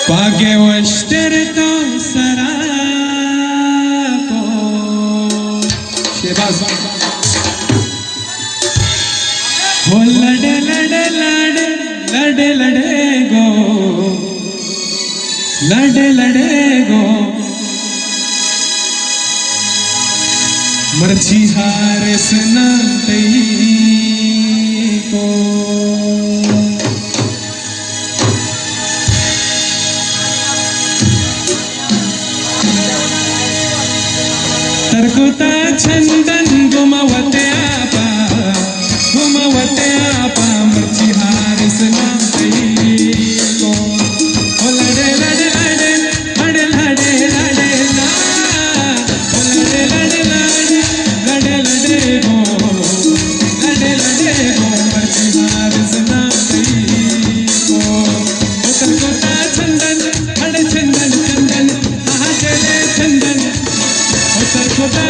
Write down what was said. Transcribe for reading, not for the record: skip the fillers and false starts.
पागे वश्तर तो सराको शेबाज हो लड़े लड़े लड़े लड़े लड़े गो लड़े लड़े गो मर्ची हार सुनाते को तरकुता चंदन घुमावते आपा मर्ची हार सुनाते को ओ लड़े लड़े लड़े लड़े लड़े लड़े ला ओ लड़े लड़े लड़े लड़े लड़े गो लड़े लड़े गो मर्ची हार सुनाते को ओ तरकुता चंदन अड़े चंदन चंदन आहा चले चंदन तरकुता